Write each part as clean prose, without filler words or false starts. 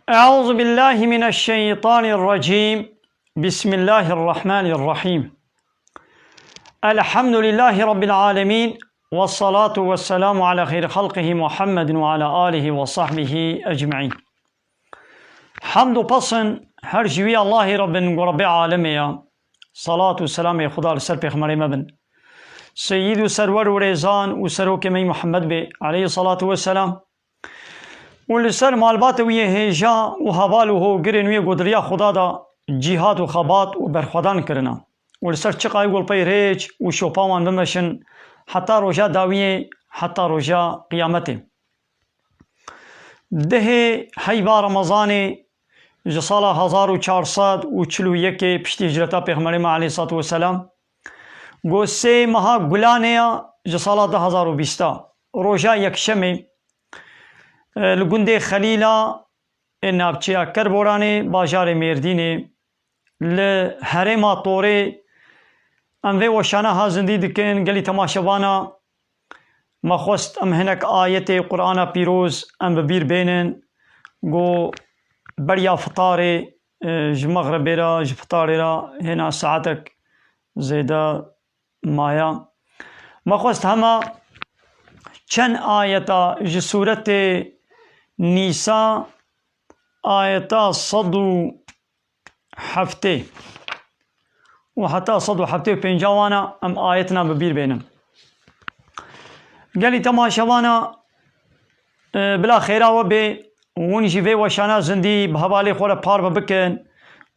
أعوذ بالله من الشيطان الرجيم. بسم الله الرحمن الرحيم. الحمد لله رب العالمين، والصلاة والسلام على خير خلقه محمد وعلى آله وصحبه أجمعين. حمد و پسن هر جوی الله رب عالمه. صلاة و سلام خدا لسر پیغمبر مبن سید و سرور و ریزان و سروک می محمد به علیه الصلاة والسلام و لسر مالبات وی هیجا و حوال و گرن وی گدریا خدا دا جهاد و خبات و برخودان کرنا و لسر چقای گل پی ریج و شوپاوان بمشن حتی روژا داویه، حتی روژا قیامته. ده حیبا رمضان جسال 1441 پشتی هجرتا پیغمبر ما علیه الصلاة والسلام گو سه ماه گلانه جسال 2020 روژا یکشمه لگنده خلیلا نابچیا کربورانه باجار میردینه لحرما طوره اموه وشانه ها زندی دکن گلی تماشوانا مخوست ام هنک آیت قرآن پیروز ام ببیر بینن گو بڑیا فطاره جمغربه را جفطاره را هنا ساعتك زیده مایا مخوست همه چند آیتا جسورت نیسا آیتا 107 و حتی 175 ام آیتنا ببیر بینم گلی تماشوانا بلا خیره و به ونجی وی وشانا زندی بحوالی خوره پار بکن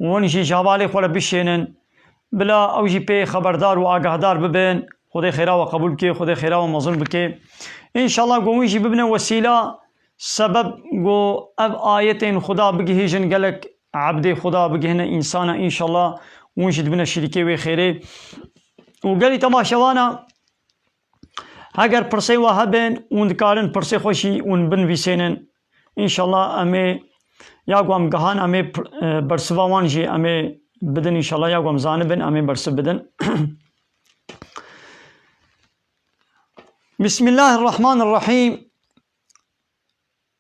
ونجی جوالی خوره بشینن بلا اوجی پی خبردار و آگاهدار ببین خدای خیره و قبول بکی خدای خیره و مظلم بکی انشاءالله گویجی ببنه وسیله سبب گو اب آیتین خدا بگیهیجن گلک عبد خدا بگیهن انسان انشاءالله ونجی دبنه شریکی وی خیره و گلی تماشوانا اگر پرسه و هبن اون دکارن پرسه خوشی اون بن ویسینن انشاءالله امی یاگوام گهان امی برسوان جی امی بدن انشاءالله یاگوام زانبن امی برسو بدن بسم الله الرحمن الرحیم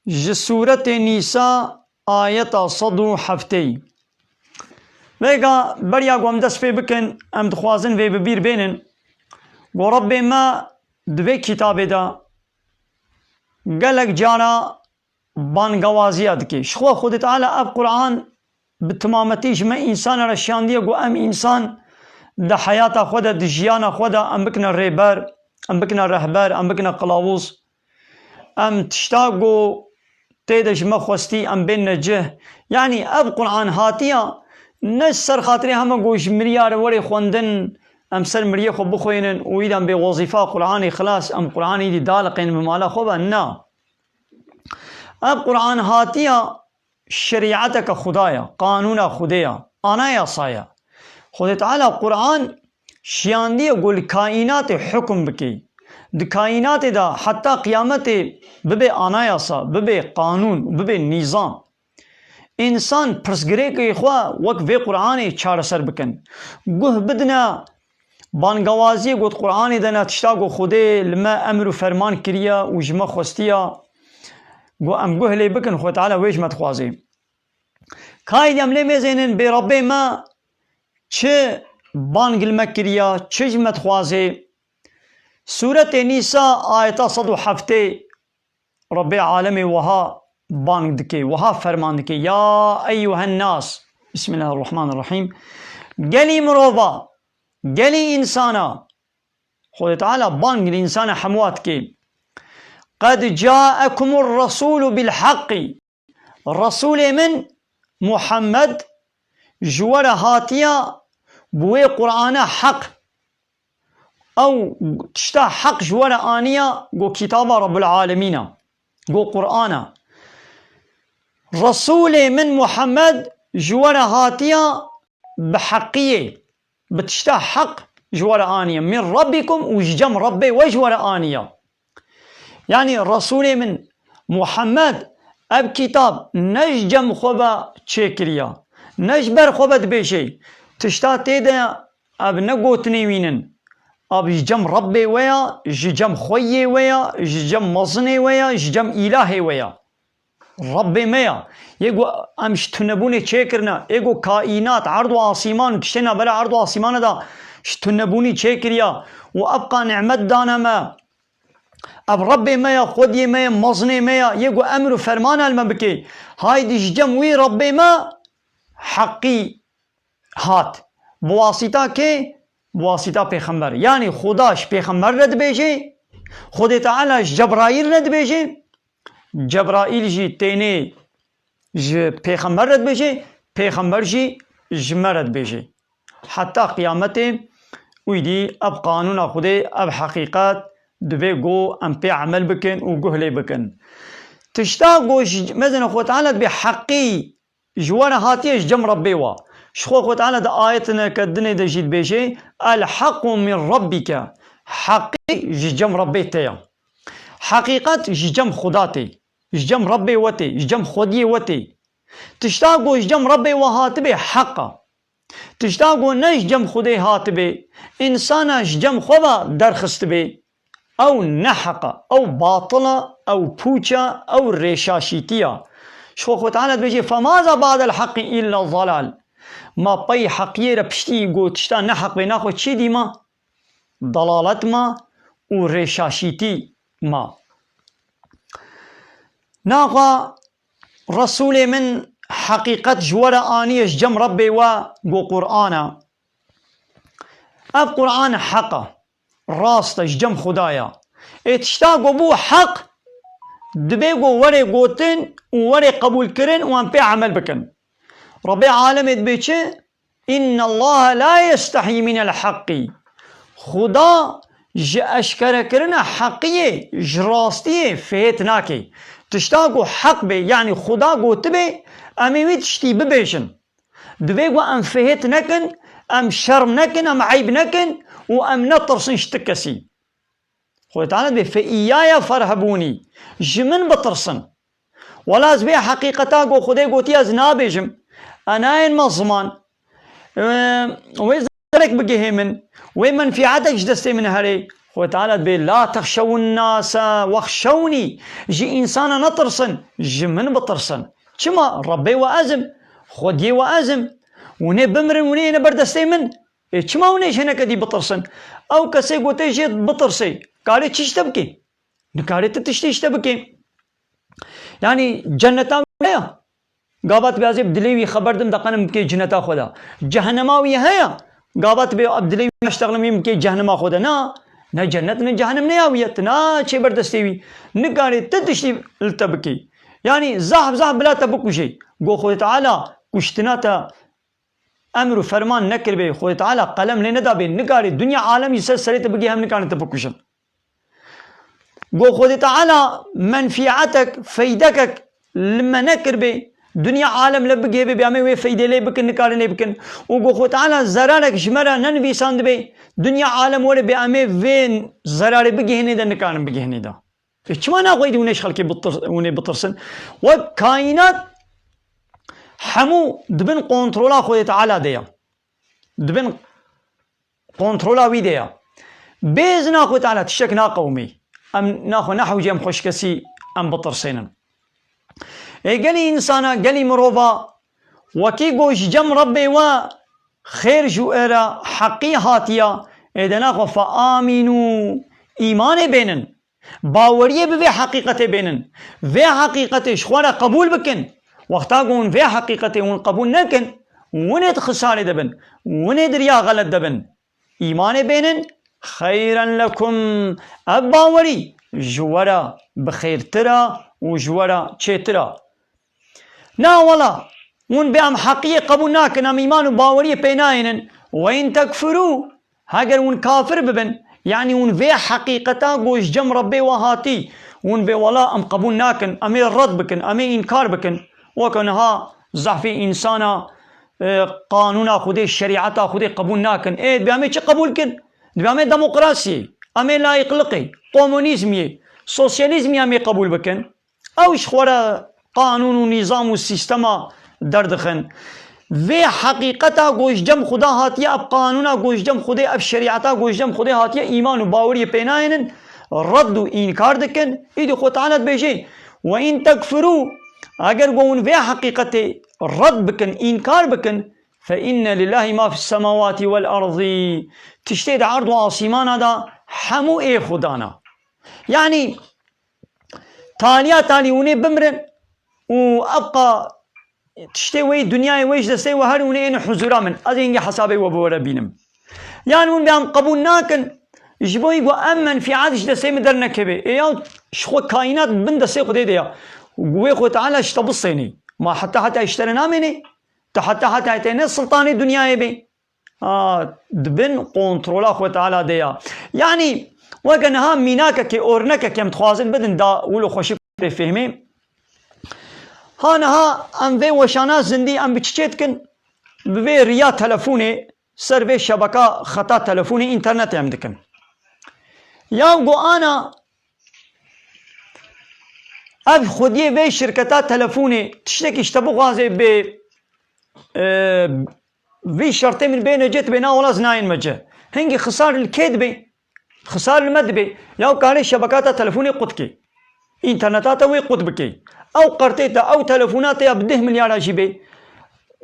جسورت نیسا آیت 107 ویگا بریا گوام دست پی بکن ام دخوازن وی ببیر بینن گو رب ما دوی کتاب دا گلک جانا بانگوازیات کی شخوا خود تعالی اب قرآن بتمامتیش ما انسان را شاندیه گو ام انسان دا حیات خود دا جیان خود ام بکنا ریبر ام بکنا رهبر ام بکنا قلاوز ام تشتاقو تیدش مخوستی ام بین نجه یعنی اب قرآن هاتیا نش سر خاطری همه گوش مریار وری خوندن ام سر مریه خو بخوینن و ایدم به وظیفه قرآن خلاص ام قرآنی دی دالقین بمالا خوبا نا اب قرآن هاتیا شریعتک خدایا قانون خدایا آنایا سایا خود تعالی قرآن شیاندی گل کائنات حکم بکی د کائنات دا حتی قیامت ببه آنایا سا ببه قانون ببه نظام انسان پرسگره که خواه وقت وی قرآن چار سر بکن گوه بدنا بانگوازی گوت قرآن دنا تشتاقو خوده لما امر و فرمان کریا و جمع خوستیا گو ام گوه لی بکن خود تعالی ویش متخوازی کاید ام لی میزینن بی ربی ما چه بانگل مکریا چه متخوازی سورة نیسا آیتا 107 رب عالم وها بانگ دکی وها فرمان دکی یا ایوها الناس بسم الله الرحمن الرحیم گلی مروبا گلی انسانا خود تعالی بانگ الانسان حموات کی قد جاءكم الرسول بالحق رسول من محمد جوار هاتيا بوي قرآن حق او تشتا حق جوار آنيا جو كتاب رب العالمين جو قرآن رسول من محمد جوار هاتيا بحقية بتشتا حق جوار آنيا من ربكم وجم ربي وجوار آنيا يعني رسول من محمد اب کتاب نجم خوبا چکریا نجبر خوبا دبیشی تشتا تیده اب نگوتنی وینن اب جم ربی ویا جم خوی ویا جم مزنی ویا جم الهی ویا رب ميا يقو أمش تنبوني تشكرنا يقو كائنات عرض وعاصمان تشتنا بلا عرض وعاصمان دا تنبوني تشكريا وأبقى نعمت دانا ما اب رب ميا خودي ميا مزني ميا يقو أمر فرمان المبكي هاي دي جموي رب ما حقي هات بواسطة كي بواسطة پیغمبر يعني خداش پیغمبر رد بيجي خود تعالى جبرائيل رد بيجي جبرائيل جي تيني پیغمبر رد بيجي پیغمبر جي جمرد بيجي حتى قيامته ويدي اب قانون خودي اب حقيقات دبي جو ام بي عمل بكن وجهلي بكن تشتاقو مثلا خود تعالى بحقي جوانا هاتيش جم ربي وا شخو تعالى دا آيتنا كدني دا جيد بيجي الحق من ربك حقي جم ربي تيا حقيقة جم خداتي جم ربي وتي جم خدي وتي تشتاقو جم ربي وهاتبي حقا تشتاقو نش جم خدي هاتبي إنسانا جم خدا درخست بي أو نحقا أو باطلة أو بوچا أو ريشاشيتيا شخو تعالى بيجي فماذا بعد الحق إلا الضلال ما بي حقيرة بشتي يقو تشتا نحق بيناخو چي دي ما ضلالت ما و رشاشيتي ما ناخو رسول من حقيقة جورة آنيش جم ربي و قو قرآن اب قرآن حقا راستش جم خدايا اتشتا قو بو حق دبي قو وري قوتن و وري قبول كرن و بي عمل بكن ربي عالم بيچه إن الله لا يستحي من الحق خدا اشكر كرنا حقية جراستية فهت ناكي تشتاقو حق بي يعني خدا قوت بي أمي تشتي ببيشن دبيقو أم فهت نكن أم شرم نكن أم عيب نكن وأم نطرسن شتكسي خدا تعالى بي فإيايا فرهبوني جمن بطرسن ولا زبي حقيقتا قو خدا قوتي أزنابيجم أنا مظمان ويزرك بقيه من ومنفعتك جدستي من هري هو تعالى بي لا تخشوا الناس واخشوني جي إنسانا نطرسن جي من بطرسن كما ربي وأزم خدي وأزم وني بمرن وني نبردستي من كما ونيش هناك دي بطرسن أو كسي قوتي جي بطرسي كاري تشيش تبكي نكاري تتشتيش تبكي يعني جنة ويا قابات بيازي بدليوي خبردم دقنم كي جنتا خدا جهنماوي هيا قابات بي بدليوي اشتغلم يمكي جهنما خدا نا جنت نا جهنم نياويت نا چه بردستيوي نقاري تتشتي التبكي يعني زحب بلا تبكو شيء قو خدا تعالى كشتناتا امر فرمان نكر بي خدا تعالى قلم لندا بي نقاري دنيا عالم يسلسلي تبكي هم نكاري تبكوشن قو خدا تعالى منفعتك فيدكك لما نكر بي دنيا عالم لبقي بي بيعمل وي فايده لي بكن نكار لي بكن وقو خو تعالى زرارك جمرا ننبي ساند بي دنيا عالم ولا بيعمل وين زرار بقي هني ده نكار بقي هني ده كما انا قيد ونيش خلكي وني بطرسن وكائنات حمو دبن كنترولا خو تعالى ديا دبن كنترولا وي ديا بيزنا خو تعالى تشكنا قومي ام ناخو نحو جيم خوشكسي ام بطرسينن قالي إنسانا قالي مروفا وكي قوش جم ربي و خير جو إرا حقي هاتيا إذا فآمنوا إيمان بينن باوريه بفي حقيقة بينن في حقيقة شخورا قبول بكن وقتا قون في حقيقة ون قبول نكن ونت خسارة دبن ونت ريا غلط دبن إيمان بينن خيرا لكم أباوري جورا بخير ترى وجورا تشترا نا ولا ون بأم حقيقة قبول ناكن أم إيمان وباورية بيناينن وإن تكفروا هاگر ون كافر ببن يعني ون في حقيقتا قوش جم ربي وهاتي ون في ولا أم قبول ناكن أمي الرد بكن أمي إنكار بكن وكنها ضعفي إنسانا قانونا خودي الشريعتا خودي قبول ناكن إيه بأمي چه قبول كن بأمي ديمقراطية أمي لا يقلقي كومونيزمي سوسياليزمي أمي قبول بكن أوش خورا قانون ونظام والسيستم دردخن في حقيقتا گوش جم خدا هاتيا اب قانونا گوش جم خدا اب شريعتا گوش جم خدا هاتيا ايمان وباوري بيناين رد و انكار دكن ايدي خو تعالى بيجي وان تكفروا اگر قون في حقيقة رد بكن إنكار بكن فإن لله ما في السماوات والأرض تشتيد عرض وعصيمان هذا حمو إيه خدانا يعني تاليا تاليوني بمرن وأبقى تشتوي دنيا ويش دستي وهروني إن حزورا من أزينجي حسابي وبورا بينم يعني ون بيام قبول ناكن جبوي يقول أمن في عادش دستي مدرنا كبي إياه شخو كائنات بن دستي خدي ديا وقوي خو تعالى اشتبصيني ما حتى اشترينا مني حتى يتني سلطاني دنيا يبي دبن كنترولا خو تعالى ديا يعني وكانها ميناك كي اورنك كم تخوازن بدن دا ولو خوشي فهمي هانها ام في وشانا زندي ام بتشيتكن بفي ريا تلفوني سيرفي شبكه خطا تلفوني انترنت عندكن يا انا اب خودی به شرکتا تلفونی تشتكي اشتبو غازي ب في شرطي من بين جت بينا ولا زناين مجه هنجي خسار الكذبه خسار المدبه يا كاري شبكات تلفوني قطكي انترنتات وي قطبكي او قرتيتا او تلفونات يا بده مليار جيبي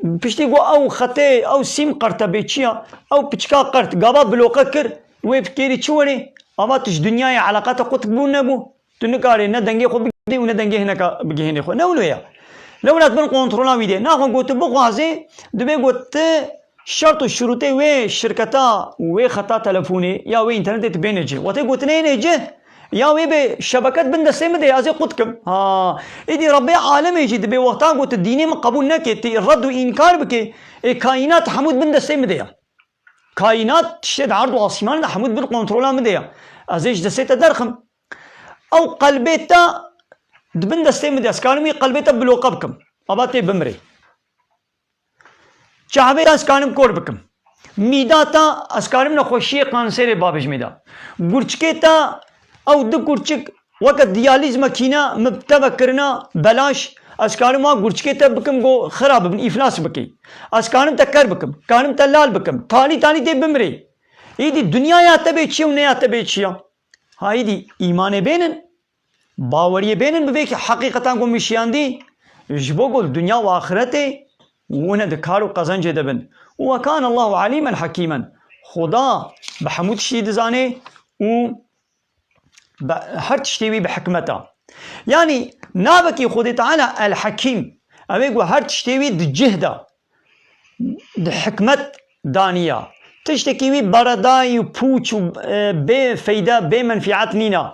بيشتيغو او خطي او سيم قرت بيتشيا او بيشكا قرت غابا بلوكا كر وي فكيري تشوري اما تش دنيا علاقات قطبون نبو تنكاري ندنجي خو دي وندنجي هناك بجهني خو نولويا لو لا تبن كنترولا ويدي ناخو قلت بغازي دبي قلت شرط الشروطي وي شركتا وي خطا تلفوني يا وي انترنت بينجي وتي قلت نيجي يا وي بشبكات بند سيمدي ازي قدكم ايدي ربي عالم يجي دبي وقتا قلت الديني من قبول نكي الرد وانكار بك كائنات حمود بند سيمدي كائنات تشد عرض واسمان حمود بن كنترولا مدي ازيش دسيت درخم او قلبيتا دبن دستي مدي اسكانمي قلبيتا بلوقبكم اباتي بمري چاهبه اسكانم كور بكم ميداتا اسكانم نخوشي قانسير بابج ميدا گورچكيتا او د گورچك وقت دياليز ماكينه مبتبه كرنا بلاش اسكانم ما گورچكيتا بكم گو خراب بن افلاس بكي اسكانم تكر بكم كانم تلال بكم تالي تالي دي بمري ايدي دنيا يا تبيچي ونيا تبيچيا هاي دي ايمان بينن باوریه بینن بوی که حقیقتا کو میشیاندی جبو گل دنیا و آخرته ونه دکارو قزنج دبن و کان الله علیما حکیما خدا بحمود شید زانه و هر تشتوی بحکمته يعني نابكي خدي تعالى الحكيم أبيقوا هر تشتوي دجهدا دحكمت دانية تشتكي برداي وبوش بفايدة بمنفعات نينا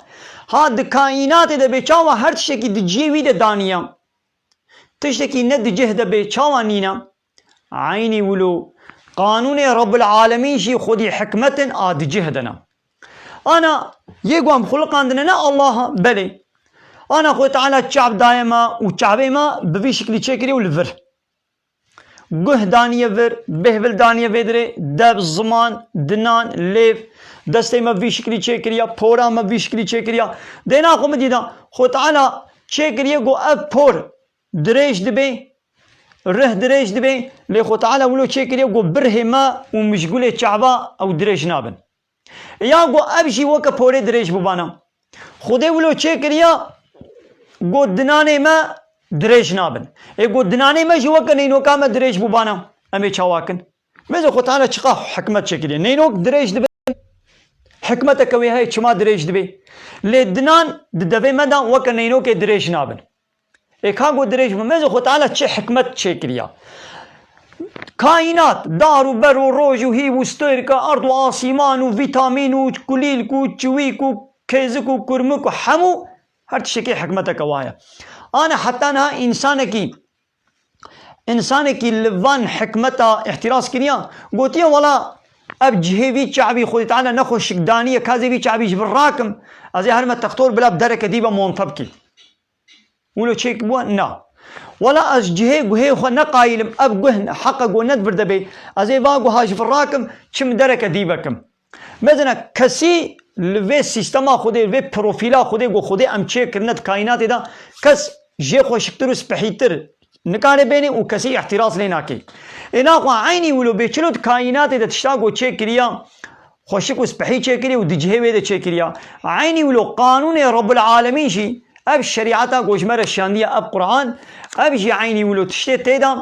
هاد كائنات ده بيچاوا هر تشتكي دجيوي ده دانية تشتكي ند جهدا بيچاوا نينا عيني ولو قانون رب العالمين شي خدي حكمة آد جهدنا أنا يقوم خلق عندنا الله بلي أنا خو تعالى الشعب دائما وشعبي ما بفي شكل شكري والفر جه دانية فر بهبل دانية فدري دب زمان دنان ليف دستي ما في شكل شكريا بورا ما في شكل شكريا دينا خو مدينا خو تعالى شكريا جو أب بور دريش دبي ره دريش دبي لي خو تعالى ولو شكريا جو بره ما ومشغولة شعبا أو دريش نابن يا جو أبشي وكا بوري دريش ببانا خودي ولو شكريا جو دنانه ما دريش نابن جو دنانه ما جوا كنينو كام دريش ببانا أمي شواكن ماذا خو تعالى شقا حكمت شكليا نينو دريش دبي حكمتك وي هاي شما دريش دبي لدنان دبي مدا وكنينو كي دريش نابن كاغو دريش ماذا خو تعالى شي حكمت شكليا كائنات دار وبر وروج وهي وستيركا أرض وآسمان وفيتامين وكليل وشويك وكيزك وكرمك وحمو هر شيء حكمتك وايا أنا حتى أنا إنسانك لفان حكمتها احتراس كنيا قلت يا ولا أبجهبي شعبي خذ تعالى نخش دانية كذبي شعبي جبراكم أزي هرمة تختور بلا بدرك ديبا منطبكي ولو شيك بوا نا ولا أجهه جهه خو نقايلم أب جه حق جو ندبر دبي أزي باقو هاج فراكم شم درك ديبكم مثلا كسي لفي سيستما خودي لفي بروفيلا خودي جو خودي أم تشيك كرنت كائنات دا كس جه خوش تروس بحيتر نكانه بيني وكسي احتراز ليناكي إنا خو عيني ولو بيشلود كائنات دا تشتاقو تشيك كريا خوشك وسبحي تشيك كريا ودجهه ويدا تشيك كريا عيني ولو قانون رب العالمين شي اب شریعتا گوشمر شاندی اب قرآن اب جی عینی ولو تشتی تیدا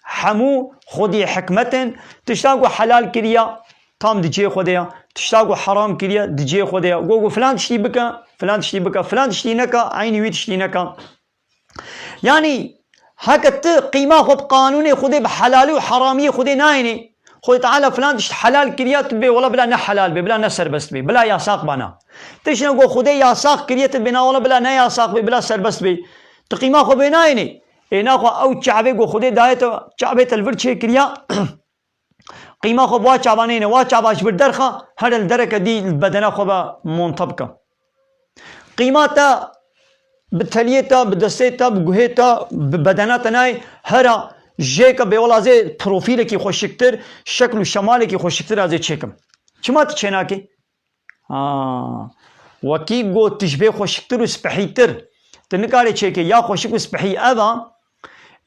حمو خودی حکمتن تشتاگو حلال کریا تام دجی خودیا تشتاگو حرام کریا دجی خودیا گو فلان تشتی بکا فلان تشتی بکا فلان تشتی نکا عینی وی تشتی نکا يعني هكت قيمة خود قانوني خودي بحلالي وحرامي خودي نايني خود تعالى فلان تشت حلال كريات بي والله بلا نحلال بي بلا نسربست بي بلا ياساق بنا تشنا قو خودي ياساق كريات بنا والله بلا نا ياساق بي بلا سربست بي تقيمة خود بنايني اينا خو او شعبي قو خودي دايت شعبي تلفر شي كريا قيمة خود وا شعبانين وا شعباش بالدرخة هذا الدركة دي البدنة خو منطبقة قيمة بتليتا بدستيتا بجهتا ببدنات ناي هرا جيكا بولازي بروفيلك خوشكتر شكل وشمالك خوشكتر ازي تشيكم شما تشيناكي وكي جو تشبه خوشكتر وسبحيتر تنكاري تشيكي يا خوشك وسبحي ابا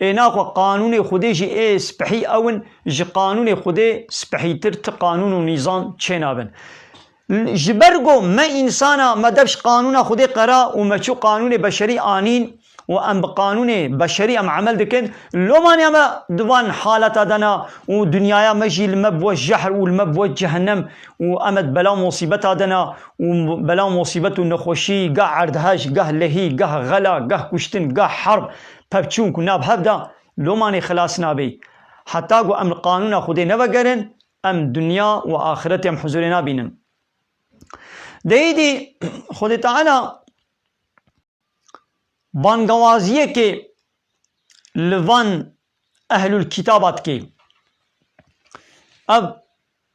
اينا خو قانون خودي جي اي سبحي اون جي قانون خودي سبحيتر تقانون ونظام تشينابن جبرگو ما انسانا ما دبش قانون خودي قرا وما شو قانون بشري آنين وام بقانون بشري ام عمل دكن لو ما نعم دوان حالة دنا ودنيايا مجي المبوى الجحر والمبوى جهنم وامد بلا مصيبة دنا وبلا مصيبة النخوشي قا عردهاش قا لهي قا غلا قا كشتن قا حرب بابتشون كنا بهبدا لو ما خلاص نابي حتى قو ام القانون خودي نبقرن ام دنيا واخرتي ام حضورنا بينن دیدی خود تعالی بانگوازیه که لوان اهل الكتابات که اب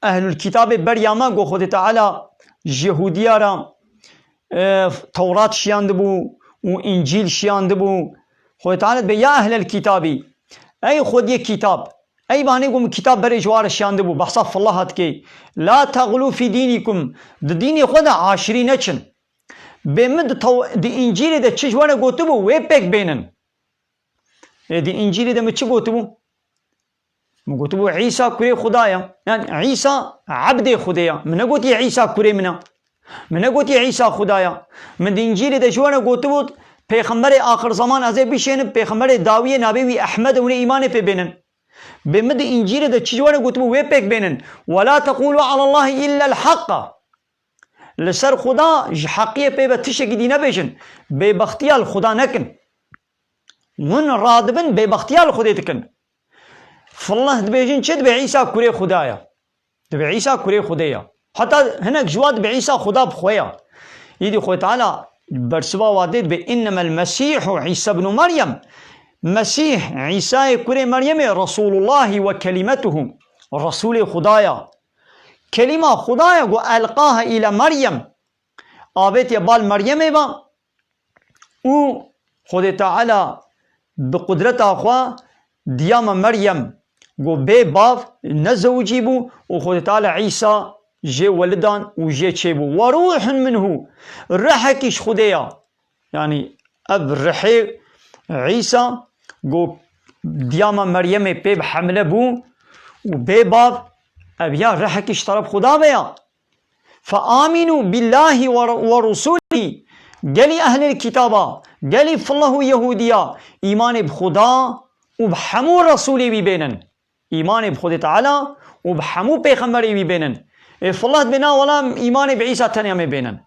اهل الكتاب بریاما گو خود تعالی یهودیا را تورات شیاند بو و انجیل شیاند بو خود تعالی به یا اهل الكتابی ای خودی کتاب ای بانی گم کتاب بری جوار شاند بو بحثا فالله هات کی لا تغلو فی دینکم د دین خود عاشری نچن بمد د انجیل د چجوانه گوتو بو وی پک بینن د انجیل د مچ گوتو بو گوتو بو عیسی کوری خدایا یعنی عیسی عبد خدایا من گوتی عیسی کوری من گوتی عیسی خدایا من د انجیل د جوانه گوتو بو پیغمبر آخر زمان از بیشین پیغمبر داوی نبی احمد و ایمان په بینن بمد انجيل ده تشجوانا قلت بو ويبك بينن ولا تقولوا على الله الا الحق لسر خدا حقية بيبا تشكي دي نبيشن ببختيال خدا نكن ون رادبن ببختيال خدا تكن فالله دبيجن شد بعيسى كوري خدايا دبي عيسى كوري خدايا حتى هناك جواد بعيسى خدا بخويا يدي خوي تعالى برسوا واديد بإنما المسيح عيسى بن مريم مسيح عيسى كوري مريم رسول الله وكلمته رسول خدايا كلمة خدايا وألقاها إلى مريم آبت يبال مريم با و خد تعالى بقدرة أخوة ديام مريم و بي باف نزوجي بو و خد تعالى عيسى جي ولدان و جي تشيبو وروح منه رحكش خدايا يعني أب رحي عيسى گو دیاما مریم پیب حمله بو و بی باب ابیا رحکش طرف خدا بیا فآمنوا بالله ورسوله قالي اهل الكتابة قالي فالله يهوديا ايمان بخدا و بحمو رسولي بيبينن ايمان بخدا تعالى و بحمو پیغمبري بيبينن فالله بنا ولا ايمان بعيسى تنيا بيبينن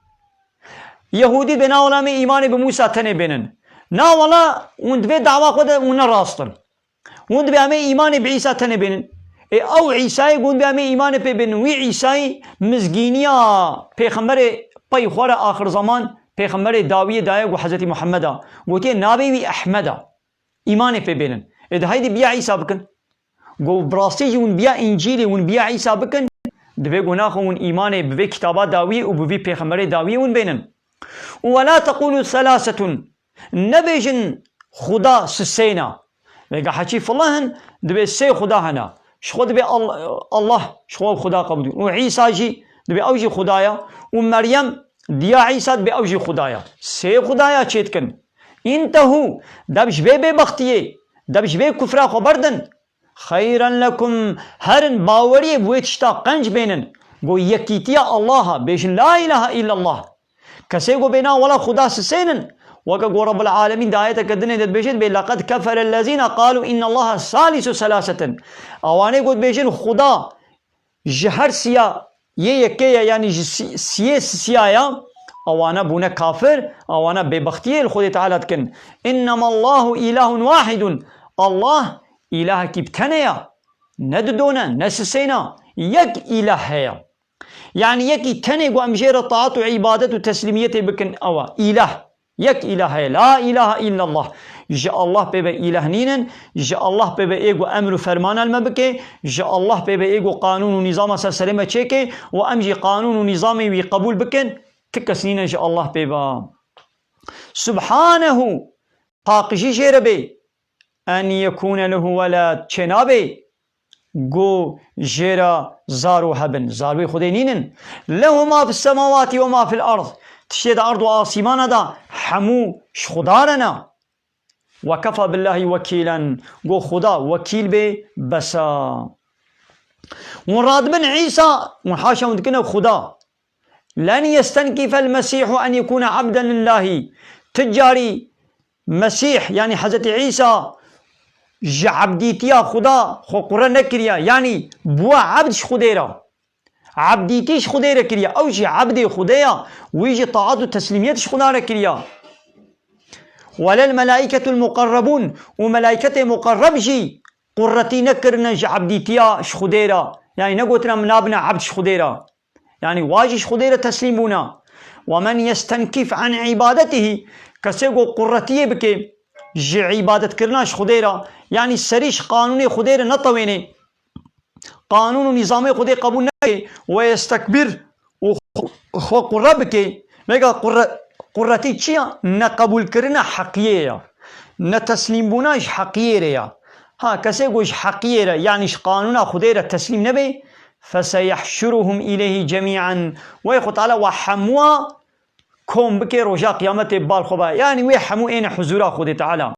يهودي بنا ولا ايمان بموسى تنيا بينن نا والله وند بي دعوة خود ونا راستن وند بي همه ایمان بعیسی تنه بینن او عیسی وند بي همه ایمان پی بینن وی عیسی مزگینیا پیغمبر پی خور آخر زمان پیغمبر داوی دایه و حضرت محمد گوتی نابی وی احمد ایمان پی بینن ده هایدی بیا عیسی بکن گو براستی ون بیا انجیل ون بیا عیسی بکن دبی گناه ون ایمان بوی کتابات داوی و بوی پیغمبر داوی ون بینن ولا تقولوا ثلاثة نبيجن خدا سسينا بيقى حكي فلان دبي سي خدا هنا شخو دبي الله شخو خدا قبضي وعيسى جي دبي اوجي خدايا ومريم ديا عيسى دبي اوجي خدايا سي خدايا تشيتكن انتهوا دبش بي بختيه دبش بي كفرا خبردن خيرا لكم هرن باوري بويتشتا قنج بينن قو يكيتيا الله بيجن لا اله الا الله كسيقو بينا ولا خدا سسينن وكا رب العالمين دايتك الدنيا بيجد لقد كفر الذين قالوا إن الله ثالث ثلاثة أواني قد بيجن خدا جهر سيا يكيا يعني سيايا أوانا بونا كافر أوانا ببختية الخد تعالى تكن إنما الله إله واحد الله إله كبتنيا نددونا نسسينا يك إله هيا يعني يكي تني وأمجير الطاعات وعبادة وتسليمية بكن أوا إله يك إله هيا لا إله إلا الله جاء الله بيبا إله نينن جاء الله بيبا إيغو أمر فرمان المبكي جاء الله بيبا إيغو قانون ونظام سلسلمة تشيكي وأمجي قانون ونظامي ويقبول بكن تكسنين جاء الله بيبا سبحانه قاقشي جيربي أن يكون له ولد چنابي گو جيرا زارو هبن زاروي خدينين له ما في السماوات وما في الأرض تشتد أرض وآسمان دا حمو شخدارنا وكفى بالله وكيلا گو خدا وكيل بي بسا وراد بن عيسى وحاشا مدكنا خدا لن يستنكف المسيح أن يكون عبدا لله تجاري مسيح يعني حضرت عيسى عبديتيا خدا خو قرآن نكريا يعني بوا عبدش خديرا عبديتيش خديرا كريا او جي عبدي خديا ويجي طاعات وتسليميتش خدارا كريا ولا الملائكة المقربون وملائكة مقرب جي قرتي نكرنا جي عبديتيا خديرا يعني نقوتنا منابنا عبدش خديرا يعني واجش خديرا تسليمونا ومن يستنكف عن عبادته كسيقو قرتي بكي جي عبادت کرناش خديرا يعني سريش قانون خديرا نطويني قانون ونظام خدي قبول نكي ويستكبر وخو قربكي ميقا قرتي چيا نقبول کرنا حقية نتسليم بوناش حقية ها كسي قوش حقية يعني قانون خديرا تسليم نبي فسيحشرهم إليه جميعا ويخو تعالى وحموا كوم بكي رجاء قيامة بالخبا يعني ويحموا اين حضورا خدي تعالى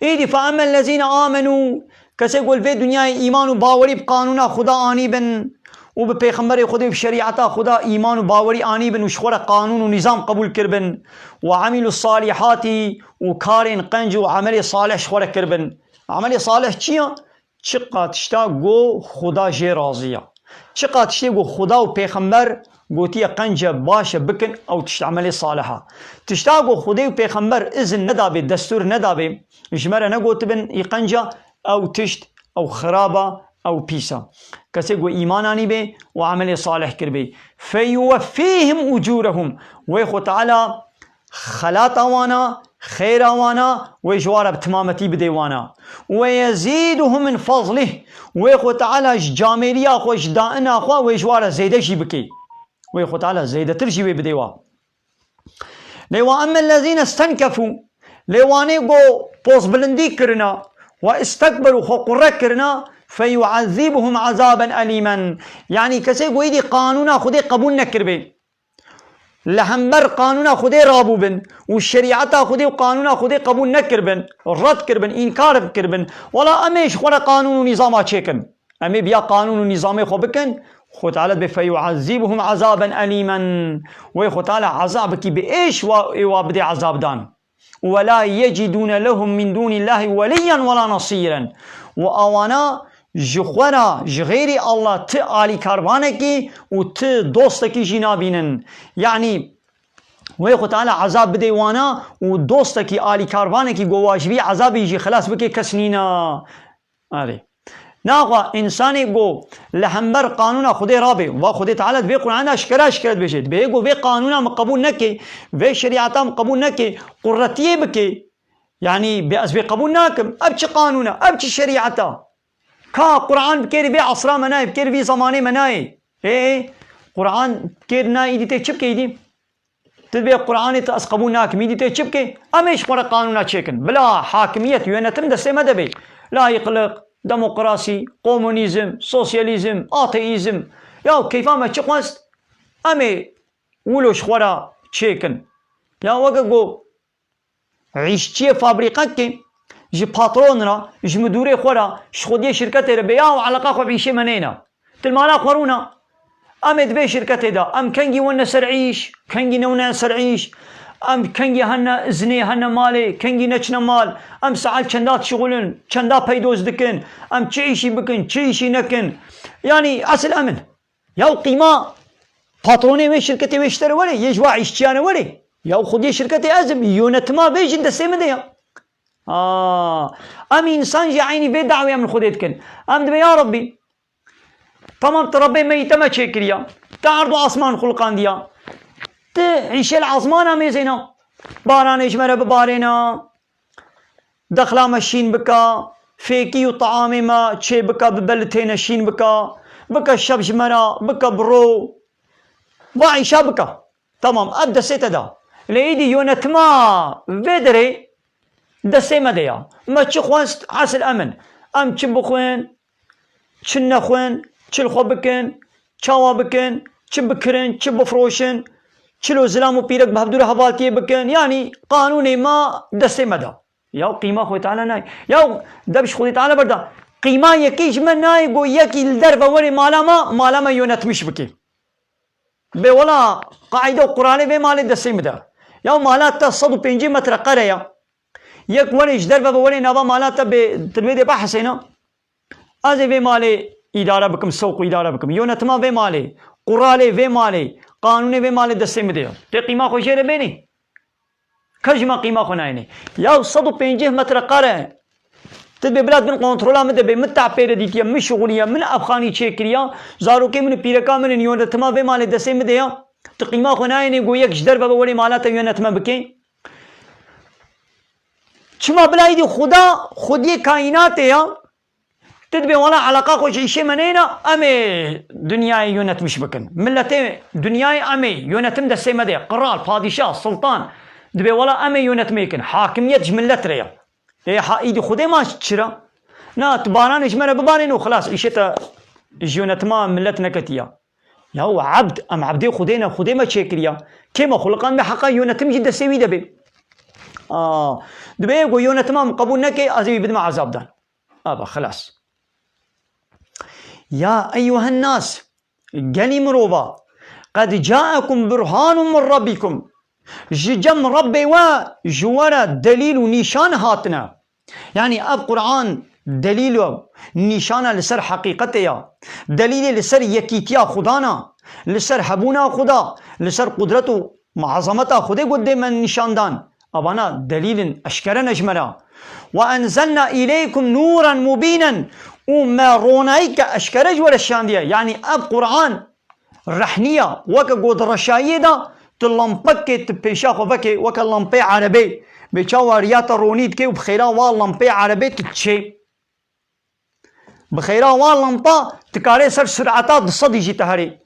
ايدي فأما الذين آمنوا كسي قول في دنيا ايمان وباوري بقانونا خدا آني بن وبپیغمبر خدا بشريعتا خدا ايمان وباوري آني بن وشخور قانون ونظام قبول كربن وعملوا الصالحات وكارين قنج وعمل صالح شخور كربن عمل صالح چيا چقا تشتا گو خدا جي راضية چقا تشتا گو خدا وپیغمبر قوتي قنجة باشا بكن او تشتعملي صالحة تشتاقو خدي وبيخمبر اذن ندابي دستور ندابي جمرة نقوت بن يقنجة او تشت او خرابة او بيسا كسيقو ايماناني بي وعملي صالح كربي فيوفيهم اجورهم ويخو تعالى خلات وانا خير وانا ويجوار بتمامتي بديوانا ويزيدهم من فضله ويخو تعالى جاميريا خو جدائنا خو ويجوار زيدشي بكي ويخو تعالى زيدة ترجي بديوا لو أما الذين استنكفوا لواني قو بوز بلندي كرنا واستكبروا خو قرر كرنا فيعذبهم عذابا أليما يعني كسي قويدي قانونا خدي قبول نكربين لهمبر قانونا خدي رابوبن والشريعة خدي وقانونا خدي قبول نكربن رد كربن إنكار كربن ولا أميش خورا قانون ونظام تشيكن أمي بيا قانون ونظام خو بكن خو تعالى فيعذبهم عذابا أليما ويخو تعالى عذابك بإيش وابدي عذاب دان ولا يجدون لهم من دون الله وليا ولا نصيرا وأوانا جخورا جغيري الله تآلي كاربانكي وت دوستكي جنابينن يعني ويخو تعالى عذاب بديوانا ودوستكي آلي كاربانكي قواجبي عذاب يجي خلاص بكي كسنينا هذه ناقا انساني گو لهمبر قانونا خدي رابي و خدي تعالى في قرآن اشكرت بجد بيگو في قانونا مقبول نكي في شريعتا مقبول نكي قرتيه بكي يعني بأسبي قبول ناكم ابچ قانونا ابچ شريعتا كا قرآن بكيري في عصرا مناي بكيري في زماني مناي ايه قرآن بكير ناي دي تشب كي دي تدبي قرآن تأس قبول ناكم دي تشب كي اميش قرآن قانونا تشيكن بلا حاكمية يونتم دسي مدبي لا يقلق ديمقراطي كومونيزم سوسياليزم اتيزم يا كيفما تشقست امي ولوش خورا تشيكن يا وقو عيشتي فابريقك جي باترون را جي مدوري خورا شخوديه شركتي ربيا وعلاقه خو بعيشه منينا تلمانا خورونا امي دبي شركتي دا ام كنجي ونسر عيش كنجي نونا سر عيش ام کنگی هن ازنی هن مالی کنگی نچنا مال ام ساعت چندات شغلن چندا پیدوز دکن ام چه ایشی بکن چه ایشی نکن يعني اصل امن یا قیمه پاترونی و شرکتی وشتر ولی یه جوا عیشتیانه ولی یا خودی شرکتی ازم یونتما بیجن دسته مده ام انسان جا عینی به دعوی من خودت کن ام دبی یا ربی تمام تربي ميتة ما تشكريا تعرض عصمان خلقان ديا تعيش العصمان اميزينا باران اجمر ببارينا دخلا مشين بكا فيكي وطعامي ما تشي بكا ببلتين الشين بكا الشبش مرا بكا برو وعيشا بكا تمام ابدا سيتا ليدي يونتما فيدري دسي مديا ما تشخوان عسل امن ام تشبخوين تشنخوين چل خو بکن چاوا بکن چه بکرن چه بفروشن چلو زلام و پیرک بهبدور حوالی بکن یعنی قانون ما دسته مدا یا قیمه خود تعالی نای یا دبش خود تعالی بردا قیمه یکیش من نای گو یکی در وری مالا ما یونتمش بکی به ولا قاعده قرآنی به مال دسته مدا یا مالا تا 150 متر قره یا یک ورش در وری نوا مالا تا به تلویده بحثینا از به مال اداره بکم سوق اداره بکم یونتما و مالی قراله و مالی قانون و مالی دسته میده ته قیمه خوشه ره بینی کجما قیمه خو نه یا 150 متر قره تبي بلاد من کنترل مده به متع پیر دیتیا مشغولیه من افغانی چکریا زارو که من پیرکا من یونتما و مالی دسته میده ته قیمه خو نه گو یک جدر به ولی مالات یونتما بکی چما بلایدی خدا خودی کائنات یا تدبي ولا علاقة خوش شيء منينا أمي دنياي يونت مش بكن ملتي دنياي أمي يونت مدى السيمة قرال بادشاه سلطان دبي ولا أمي يونت ميكن حاكمية جملت ريا إيه إيدي خدي ما تشرا نا تباران إجمرة ببارين وخلاص إيشتا يونت ما ملتنا كتيا يا هو عبد أم عبدي خدي ما تشكريا كيما خلقان بحقا يونت مجد السيوي دبي دبي يقول يونت ما مقبول نكي أزيبي بدمع عذاب دان خلاص يا أيها الناس قالي مروبا قد جاءكم برهان من ربكم جم ربي وجوارا دليل ونشان هاتنا يعني أب قرآن دليل نشان لسر حقيقتها دليل لسر يكيتيا خدانا لسر حبونا خدا لسر قدرته معظمتها خدي قد من نشان دان أبانا دليل أشكر نجمرا وأنزلنا إليكم نورا مبينا وما رونايك أشكرج ولا الشاندية يعني أب قرآن رحنية وكا قد رشايدة تلمبك تبيشا خوفك وكا لمبي عربي بيشاو رياتا رونيد كي وبخيرا واللمبي عربي تتشي بخيرا واللمبا تكاري سر سرعتا دصدي جي تهري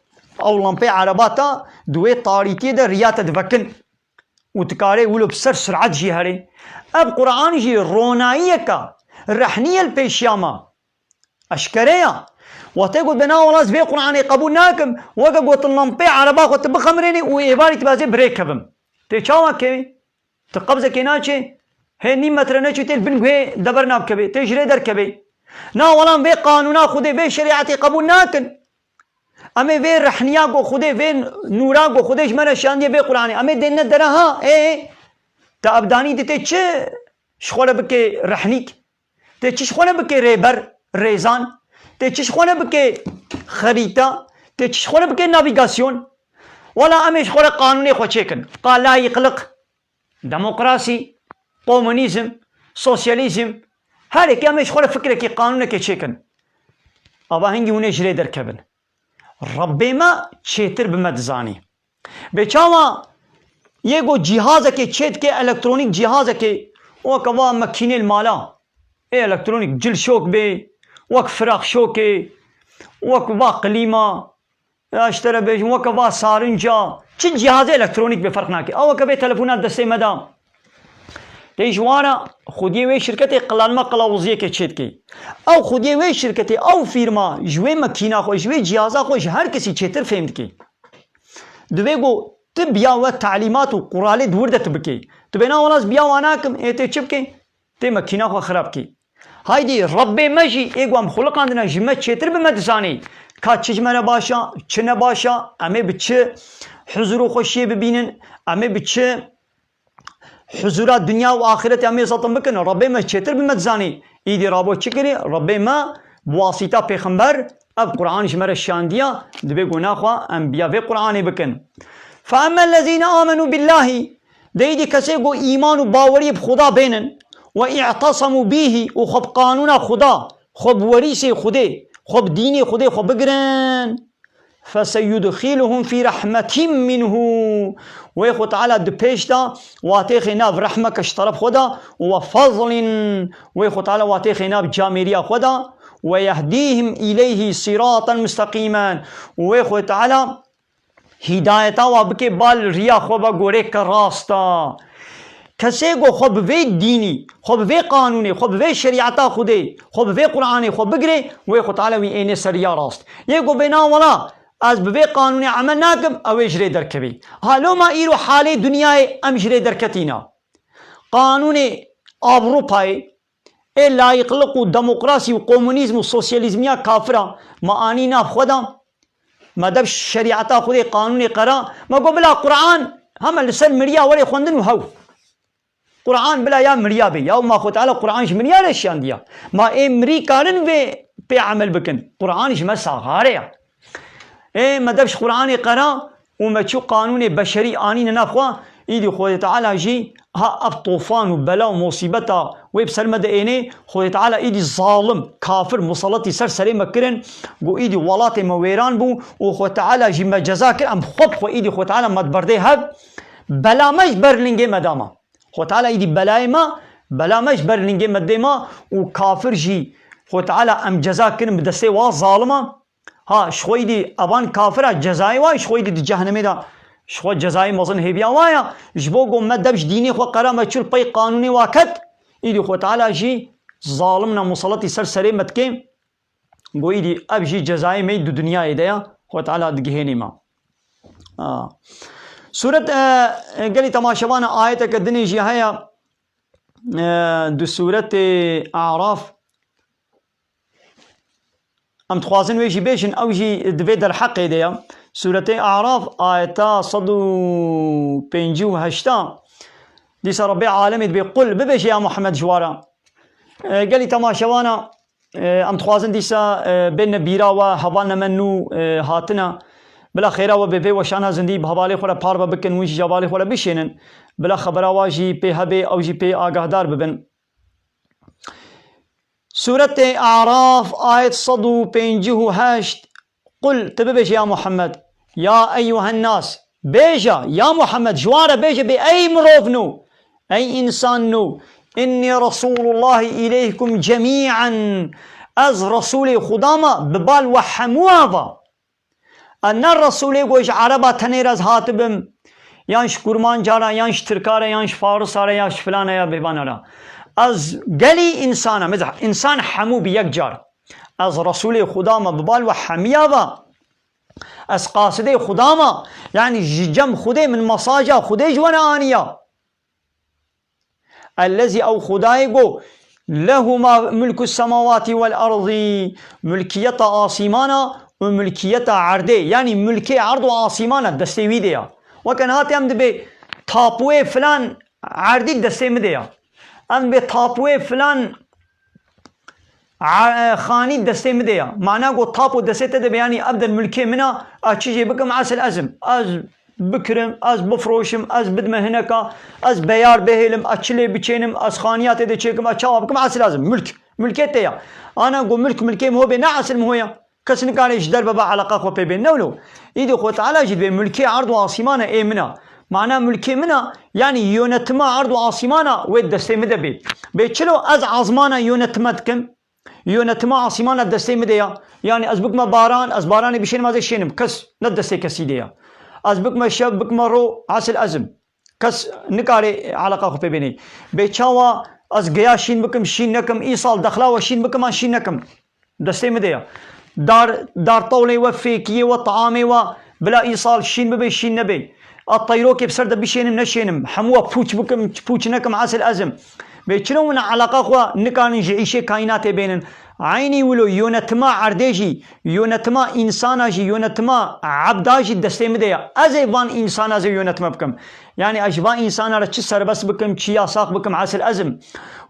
أو لمبي عرباتا دوي طاريتي دا رياتا دفكن وتكاري ولو بسر سرعت جي هري أب قرآن جي رونايكا رحنية البيشياما أشكريا وتقول بنا ولاز بي قرآن قبول ناكم وقا قوت اللمبي عربا قوت بخمريني وإباري تبازي بريكبم تيشاوا كبي تقبزة كيناتشي هي نيمة رناتشي تيل بنقوي دبر ناب كبي تيجري در كبي نا ولان بي قانونا خودي بي شريعتي قبول ناكن أمي بي رحنيا قو خودي بي نورا قو خودي جمرا شاندية بي قرآني أمي دينا درها ايه تا أبداني دي تيچه شخولا بكي رحنيك تيچه شخولا بكي ريبر ريزان تيچش خونه بكي خريطة تيچش خونه بكي نافيغاسيون ولا امش خونه قانوني خو چيكن قال لا يقلق ديمقراسي كومونيزم سوسياليزم هاريك امش خونه فكره كي قانون كي چيكن ابا هنگي ونه جري در كبن ربي ما چيتر بمدزاني بچاوا يگو جهاز كي چيت كي الكترونيك جهاز كي او كوا ماكينه المالا اي الكترونيك جل شوك بي وك فراخ شوكي وك قليمة اشترى بيج وك سارنجا چه جهاز الكترونيك بفرق ناكي او كبي تلفونات دسته مدام تيجوانا خودي وي شركتي قلال ما قلاوزيه كي چيت كي او خودي وي شركتي او فيرما جوي ماكينه خو جوي جهازا خو هر كسي چيتر فهمت كي دويگو تبيا وتعليمات وقراله دورده تبكي تبينا ولاز بيا واناكم ايتي چبكي تي ماكينه خو خراب كي هايدي ربي مجي ايقوام خلق عندنا جمع چتر بمدزاني كا چجمنا باشا چنه باشا امي بچه حضور و خوشي ببينن امي بچه حضورات دنیا و آخرت همه سطن بکن رب ما چطر بمتزانی ایدی رابو چکری رب ما بواسطه پیغمبر اب قرآنش مرا شاندیا دبی گناه خوا انبیا و قرآن بکن فاما الذين آمنوا بالله دیدی کسی گو ایمان و باوری خدا بینن و اعتصموا به و خب قانون خدا خب وریث خدا خب دین خدا خب بگرن فسيدخلهم في رحمة منه ويخو تعالى دبيش دا واتيخي ناب رحمة كشطرف خدا وفضل ويخو تعالى واتيخي ناب جاميريا خدا ويهديهم إليه صراطا مستقيما ويخو تعالى هدايتا وابكي بال ريا خوبا غوريك راستا کسی گو خب وی دینی خب وی قانونی خب وی شریعتا خودی خب وی قرآنی خب بگری وی خود تعالی وی اینه سریا راست یه گو بنا ولا از به قانونی عمل ناکم او اجری درکبی حالا ما ایرو حالی دنیای ام اجری درکتینا قانون اروپای الا يخلقوا ديمقراطي وكومونيزم وسوسياليزم كافره معاني ناف خدا ما دب شريعتا خدي قانوني قرا ما قبل قرآن هم لسن مريا ولي خوندن وهو قرآن بلا يا مريا بي يا ما خد على قرآنش مريا لشان ديا ما امريكان في عمل بكن قرآنش ما صغاريا ما دبش قرآن قرا وما تشو قانون بشري آني نافوا ايدي خود تعالى جي ها اب طوفان وبلاء ومصيبتا ويبسلمة ديني خود تعالى ايدي ظالم كافر مسلطي سر سري مكرن قو ايدي ولاتي مويران بو وخود تعالى جي ما جزاكر ام خب خو ايدي خود تعالى ما تبردي هب بلا مش برلنجي مداما خود تعالى ايدي بلاي ما بلا مش برلنجي مداما وكافر جي خود تعالى ام جزاكر بدسي ظالمه ها شوي دي ابان كافره جزاي واي شوي دي جهنم دا شو جزاي مزن هبيا وايا جبو قوم ما دبش ديني خو قرا ما تشول باي قانوني واكد ايدي خو تعالى جي ظالمنا مسلطي سر سري متكي قو ايدي ابجي جزاي مي دو دنيا ايديا خو تعالى دغهيني ما سورة قالي تماشوانا آية كدني جي هيا دو سورة أعراف ام تخوازن ويجي بيشن او جي دبي در حق ايديا سورة أعراف آيتا صدو بينجو هشتا ديسا ربي عالمي دبي قل ببيش يا محمد جوارا قالي تماشوانا ام تخوازن ديسا بين بيرا وهوانا منو هاتنا بلا خيرا وبيبي وشانا زندي بحوالي خورا پاربا بكن ويش جوالي خورا بشينن بلا خبرا واجي بي هبي او جي بي آگاهدار ببن سورة أعراف آية صدو بينجه هاشت قل تببش يا محمد يا أيها الناس بيجا يا محمد جوارا بيجا بأي مروفنو أي إنسان نو إني رسول الله إليكم جميعا أز رسولي خداما ببال وحموابا أن الرسول يقول عربا تنيرز هاتبم يانش كرمان جارا يانش تركارا يانش فارسارا يانش فلانا يا بيبانارا از گلی انسان مزح انسان حمو بیک جار از رسول خدا ما ببال و حمیا و از قاصد خدا ما يعني جم خدا من مصاجا خدا جوانا آنیا الذي او خدای گو له ما ملك السماوات والارض ملكية آسمانا وملكية عرضه يعني ملك عرض و آسمانا دسته ویدیا وكان هاتي هم دبي تاپوه فلان عرضی دسته مدیا ام به تاپوه فلان خاني دسته مديا معناه قو تابو دسته ده يعني ابدا الملكي منا اشي بكم عسل ازم از بكرم از بفروشم از بدم هناك از بيار بهلم اشلي بچينم از خانيات ده چيكم اچا بكم عسل ازم ملك ملكيتيا انا قو ملكي مو بين عسل مهويا كسن كان يجدر بابا علاقه خو بين نولو ايدي خو تعالى جد ملكي عرض واسمانه اي منا معناه ملكي منا يعني يونتما عرض واسمانه ود دسته مده بيچلو از عظمانه يونتمتكم يونتما عاصمانا دسته مديا يعني از بكما باران از باراني بشين ما زي شينم كس ندسته كسي ديا از بكما شب بكما رو عسل ازم كس نكاري علاقه خو بيني بيچاوا از گيا شين بكم شين نكم ايصال دخلا وشين بكم شين نكم دسته مديا دار طولي وفيكي وطعامي وبلا ايصال شين ببي شين نبي الطيروكي بسرد بشينم نشينم حموه بوچ بكم بوچ نكم عسل ازم بيچلو من علاقه خو نكان جيشه كائنات بينن عيني ولو يونتما عرديجي يونتما إنساناجي يونتما عبداجي دستي مديا أزي وان إنسان أزي يونتما بكم يعني أجبا إنسان على تشي سربس بكم تشي ياساق بكم عسل أزم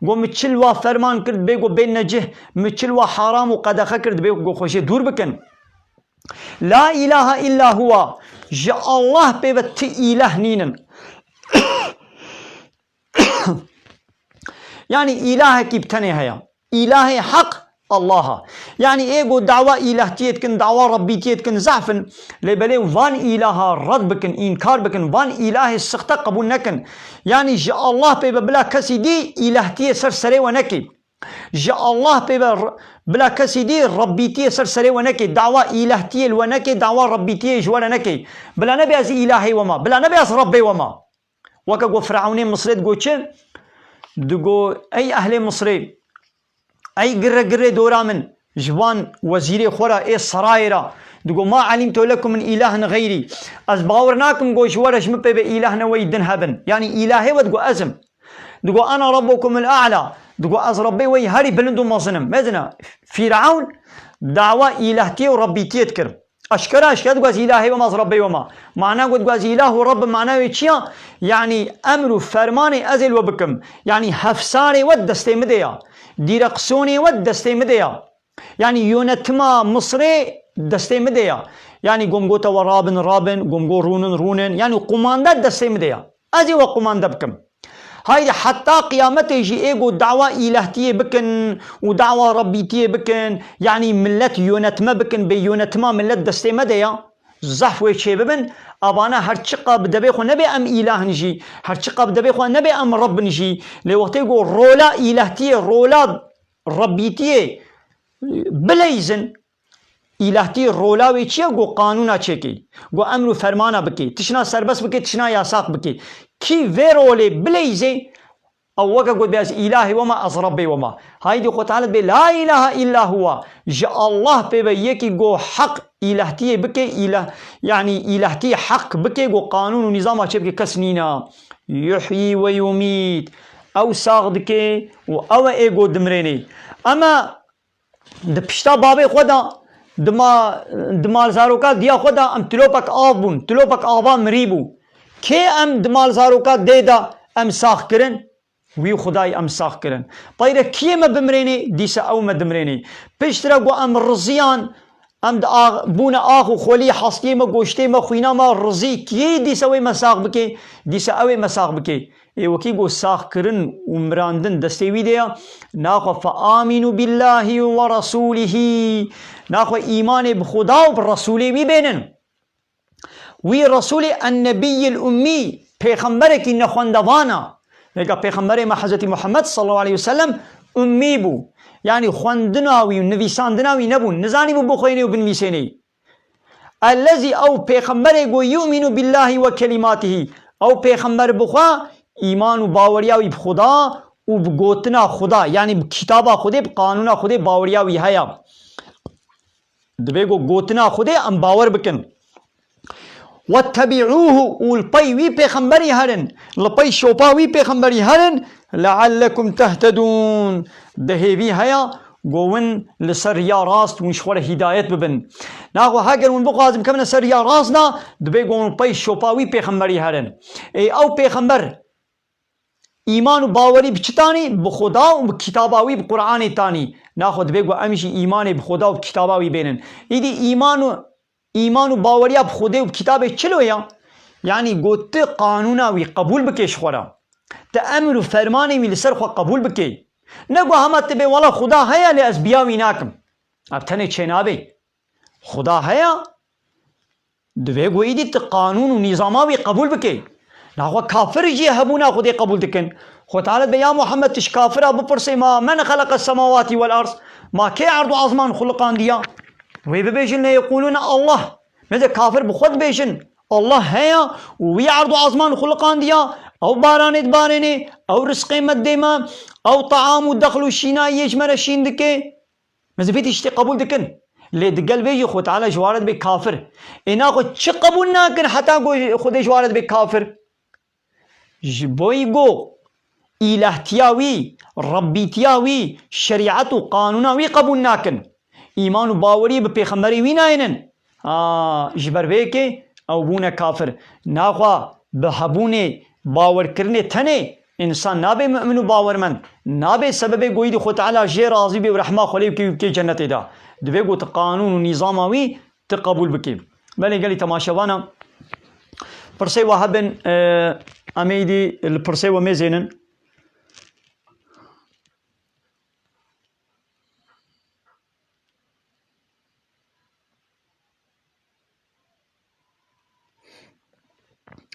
قو متشلوا فرمان كرد بيقو بين نجه متشلوا حرام وقدخ كرد بيقو خوشي دور بكن لا إله إلا هو جاء الله بيبت إله نينن يعني إله كي بتني هيا إله حق الله يعني إيجو دعوة إلهتيت كن دعوة ربيتيت كن زعفن لبلي وان إله رد بكن إنكار بكن وان إله السخطة قبول نكن يعني جاء الله بلا كسي دي إلهتي سرسري ونكي جاء الله بلا كسي دي ربيتي سرسري ونكي دعوة إلهتي ونكي دعوة ربيتي جوالا نكي بلا نبي أز إلهي وما بلا نبي أز ربي وما وكا فرعوني مصري تقول چه دقو أي أهل مصري أي قرة دورا من جوان وزيري خورا إيه سرايرا دقو ما علمت لكم من إله غيري أز باورناكم قو جوارش مبه بإلهنا ويدن هبن يعني إلهي ودقو أزم دقو أنا ربكم الأعلى دقو أز ربي وي هاري بلندو مظنم ماذا فرعون دعوة إلهتي وربيتي يذكر أشكرا دقو أز إلهي وما أز ربي وما معناه دقو أز إله ورب معناه يتشيا يعني أمر فرماني أزل وبكم يعني هفساني ودستي مديا ديرقسوني ودستي مديا يعني يونتما مصري دستي مديا يعني قمقوتا ورابن قمقو رونن يعني قماندا دستي مديا أزي وقماندا بكم هاي حتى قيامته يجي ايجو دعوة إلهتية بكن ودعوة ربيتية بكن يعني ملت يونتما بكن بيونتما ملت دستي مديا زحف ويشي ببن أبانا هرچقا بدبيخو نبي أم إله نجي هرچقا بدبيخو نبي أم رب نجي لوقت يقول رولا إلهتية رولا ربيتية بليزن إلهتي رولا ويشي قو قانونا چيكي قو أمرو فرمانا بكي تشنا سربس بكي تشنا ياساق بكي كي في رولي بليزي أو وكا قد بياس إلهي وما أز ربي وما هاي دي قو تعالى بي لا إله إلا هو جاء الله بيبيكي قو حق إلهتي بكي إله يعني إلهتي حق بكي قو قانون ونظام چبكي كسنينا يحيي ويميت أو ساغدكي أو إيقو دمريني أما دبشتا بابي خدا دمال زاروكا ديا خدا ام تلوبك آبون تلوبك آبا مريبو كي ام دمال زاروكا ديدا ام ساخ كرن وي خداي ام ساخ كرن طيرا كي ما بمريني ديسا او ما دمريني بيشترا قو ام رزيان ام دا بونا اخو خولي حصكي ما قوشتي ما خوينا ما رزي كي ديسا وي مساخ بكي ديسا اوي مساخ بكي اي وكي قو ساخ كرن ومراندن دستيوي ديا ناخو فآمنوا بالله ورسوله ناخو إيمان بخدا وبالرسول بيبينن وي رسول النبي الأمي پیغمبرك نخوندوانا لكا پیغمبر ما حضرت محمد صلى الله عليه وسلم أمي بو يعني خوندناوي ونويساندناوي نبو نزاني بو بخويني وبنويسيني الذي أو پیغمبر يؤمن بالله وكلماته أو پیغمبر بخوا إيمان وباورياوي بخدا وبقوتنا خدا يعني بكتابة خده بقانونا خده باورياوي هيا دبيگو گوتنا خودي ام باور بكن واتبعوه والبي وي پیغمبري هرن لبي شوپا وي پیغمبري هرن لعلكم تهتدون دهيوي هيا گوون لسر يا راست ونشور هدايت ببن ناغو هاگر ون بقازم كمنا سر يا راسنا دبيگو البي شوپا وي پیغمبري هرن اي او پیغمبر ایمان و باوری بچتانی بخدا و بکتاباوی بقرآن تانی ناخد بگو امشی ایمان بخدا و کتاباوی بینن ایدی ایمان و باوری بخدا و کتاب چلو یا یعنی گوت قانوناوی قبول بکش خورا تا امر و فرمانی وی لسر خوا قبول بکی نگو همت بی والا خدا هیا لی از بیاوی ناکم اب تنه چنابی خدا هیا دوگو ایدی تا قانون و نظاماوی قبول بکی ناخو كافر جي هبونا خدي قبول دكن خو تعالى يا محمد تش كافر ابو برسي ما من خلق السماوات والارض ما كي عرض عظمان خلقان ديا وي بيجن يقولون الله ماذا كافر بخد بيجن الله هيا وي عرض عظمان خلقان ديا او بارانت بارني او رزق مدما او طعام ودخلوا الشينا يجمر الشين دكي ماذا بيت اشتي قبول دكن لي دقل بيجي خو تعالى جوارد بكافر انا خو تش قبولنا كن حتى خدي جوارد بكافر بوي گو إلهتياوي ربيتياوي شريعة قانوناوي قبول ناكن إيمان باوري ببيخمري ويناينن جبر بيكي أو بونا كافر ناخوا بحبوني باور کرنے تھنے انسان نابے مؤمن و باورمند نابے سبب گوئی دی خود تعالی جے راضی بے ورحمہ خلیب کی جنت دا دوے گو قانون و نظاماوی تقبول بکی بلے گلی تماشاوانا پرسے وحبن امیدی الپرسے ومیزینن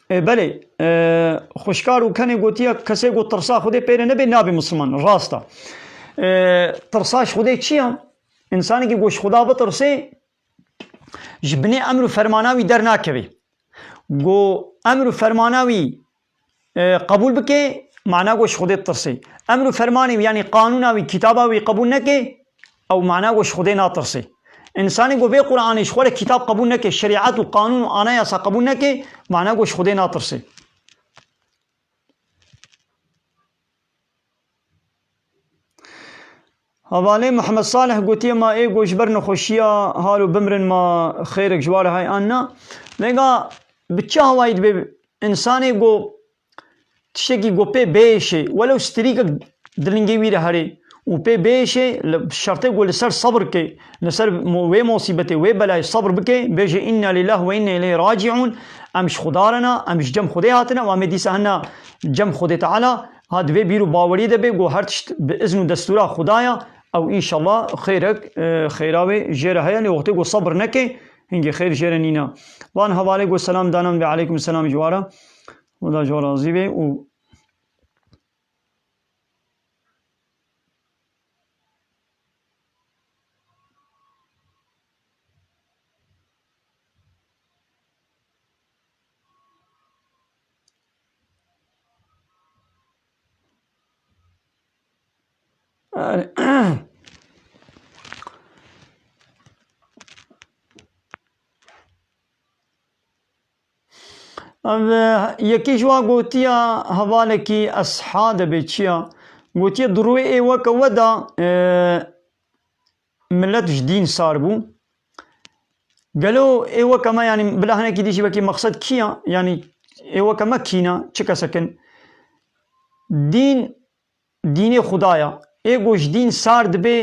بله خوشکار و کنه گوتیا کسی گو ترسا خوده پیره نبی نابی مسلمان راستا ترساش خوده چیه؟ انسانی که گوش خدا بترسه جبنه امر و فرماناوی در ناکوی گو امر و فرماناوی قبول بکه معنا گوش خوده ترسه امر و فرماناوی یعنی قانوناوی کتاباوی قبول نکه او معنا گوش خوده ناترسه انسانی گو بے قرآنش خور کتاب قبول نکے شریعت و قانون و آنا ایسا قبول نکے معنی گوش خودے ناتر سے حوالے محمد صالح گوتی ما اے گوش بر نخوشیا حالو بمرن ما خیرک جوار ہے آنا لگا بچہ ہوائید بے انسانی گو تشکی گو پہ بیشے ولو ستریک دلنگی وی رہارے و پہ بیشے شرطے گو لسر صبر کے لسر وی مصیبت وی بلائے صبر بکے بیشے انا للہ و انا الیہ راجعون امش خدارنا امش جم خودے ہاتنا و امیدی سہنا جم خودے تعالی ہاد وی بیرو باوری دے بے گو ہر تشت بإذن و دستورا خدایا او انشاءاللہ خیرک خیراوے جیر ہے یعنی وقتے گو صبر نکے ہنگے خیر جیر نینا وان حوالے گو سلام دانم بے علیکم السلام جوارا خدا جوارا عزیبے و یکی جوا گوتیا حوالے کی اصحاد بیچیا گوتیا دروی ای وکا ودا ملت جدین سار بو گلو ای وکا ما یعنی بلاہنے کی دیشی وکی مقصد کیا یعنی ای وکا ما کینا چکا سکن دین خدایا ای گو جدین سار دبے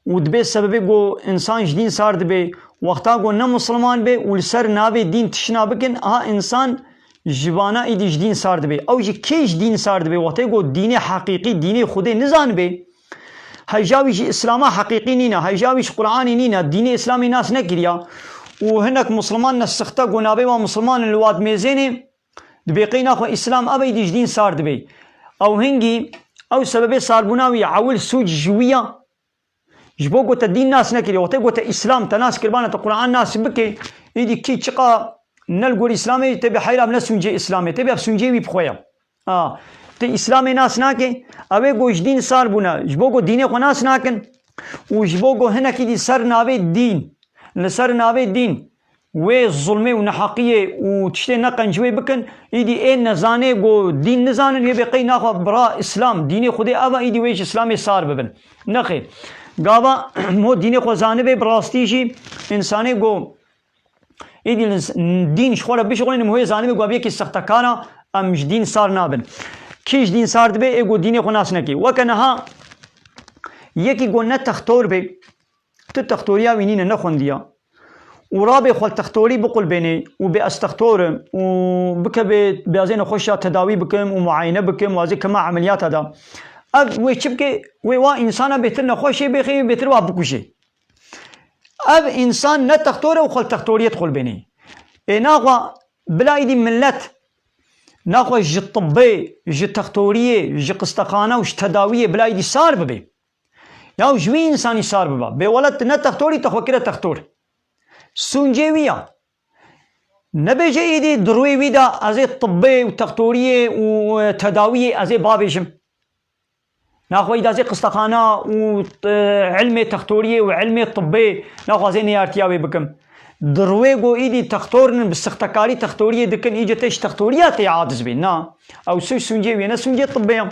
و دبے سبب گو انسان جدین سار دبے وقتا گو نہ مسلمان بے ولسر نابے دین تشنا بکن انسان جوانا ای دی جدین سار دبے او جی کیش دین سار دبے وقتا گو دین حقیقی دین خودے نزان بے هجاویش اسلاما حقیقی نینا هجاویش قرآنی نینا دین اسلامی ناس نکریا و هنک مسلمان نسختا گو نابے و مسلمان الواد میزینے دبے قینا خو اسلام ابی دی جدین سار دبے او هنگی او سبب سار بناوی عول سوج جویا جبو قلت الدين ناس نكري وقت قلت الإسلام تناس كربانة القرآن ناس بكي يدي كي تشقى نلقو الإسلامي تبي حيرا من سنجي إسلامي تبي بسنجي بخويا تي إسلامي ناس ناكي أبي قو جدين صار بنا جبو قو ديني خو ناس ناكن وجبو قو هنا كي دي سر نابي الدين لسر نابي الدين وي الظلمي ونحقية وتشتي نقن جوي بكن يدي ايه نزاني قو دين نزانن يبي قي ناخو برا إسلام ديني خودي أبا يدي ويش إسلامي صار ببن نخي گاوا مو دین خو زانبه براستیشی انسانی گو ایدی دین شخوره بشغلین موی زانبه گو بیکی سختکانا امش دین سار نابن کیش دین سار دبه ایگو دین خو ناس نکی وکنها یکی گو نه تختور به تو تختوریا وینین نخوندیا و رابع خو تختوری بقول بینی و به استختورم و بکه بیازین خوشا تداوی بکم و معاینه بکم و از کما عملیات دا اب وی چبکه وی وا انسان بهتر نخوشی بخی بهتر وا بکوشی اب انسان نه تختوره و خل تختوریت خل بینی ناقوا بلا ایدی ملت ناقوا جی طبی جی تختوریه جی قسطخانه و جی تداویه بلا ایدی سار ببی یا جوی انسانی سار ببا به ولت نه تختوری تخوکره تختور سونجی ویا نبیجه ایدی دروی ویدا از طبی و تختوریه و تداویه از بابیشم ناخو إذا زي قسطخانة وعلم تختورية وعلم طبي ناخو زي نيارتياوي بكم درويقو إيدي تختورن بالسختكاري تختورية دكن إيجا تيش تختوريات عادز بين نا أو سوي سونجي وينا سونجي طبيا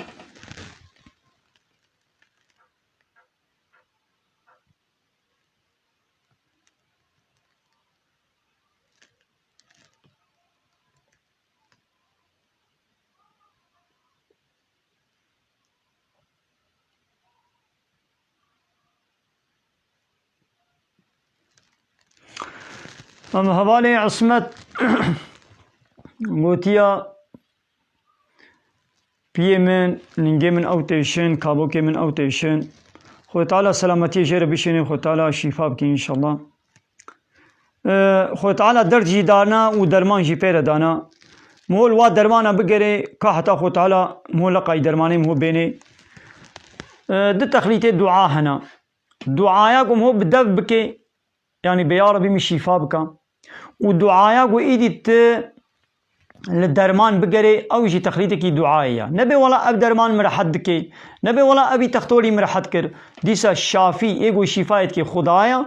أما هبالي عصمت قوتيا بيه من ننجي من أوتيشن كابوكي من أوتيشن خو تعالى سلامتي جير بشيني خو تعالى شفاء بكي إن شاء الله خو تعالى درجي دانا ودرمان جي بير دانا مول وا درمانا بقري كاحتا خو تعالى مول لقاي درماني مو بيني دي تخليتي دعاء هنا دعاياكم هو بدف بكي يعني بيا ربي مش شفاء بكا ودعاياكو إيدي للدرمان بقري أو يجي تخليتك دعائية نبي ولا أب درمان مرحدك نبي ولا أبي تختوري مرحدك ديسا الشافي إيقو شفايتك خدايا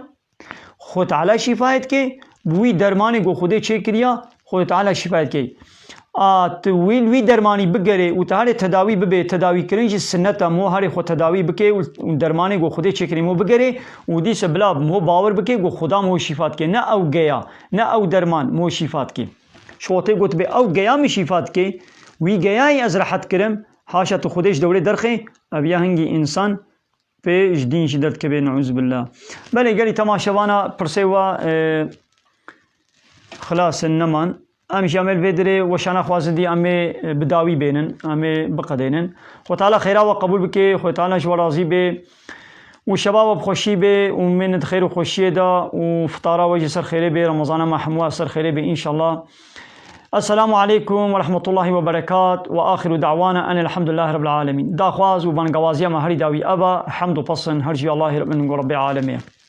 خود على شفايتك بوي درماني قو خده چه كريا خود على شفايتك وی درمانی بگره و تهاری تداوی ببه تداوی کرنج سنت مو هاری خود تداوی بکه و درمانی گو خوده چکری مو بگره و دیس بلا مو باور بکه گو خدا مو شفات که نه او گیا نه او درمان مو شفات که شوطه گوت به او گیا می شفات که وی گیایی از راحت کرم حاشا تو خودش دوره درخه ابیا هنگی انسان به جدین شدت که به نعوذ بالله بله گلی تماشاوانا پرسیوا خلاص النمان ام جامل بدري وشانا خوازدي امي بداوي بينن امي بقدينن خو تعالى خيرا وقبول بك خو تعالى جو راضي به وشباب بخوشي به ومن خير وخوشي دا وفطاره وجه سر خير به رمضان ما حموا سر خير به ان شاء الله السلام عليكم ورحمه الله وبركاته واخر دعوانا ان الحمد لله رب العالمين دا خواز وبان غوازيا ما هري داوي ابا حمد وبصن هرجي الله رب العالمين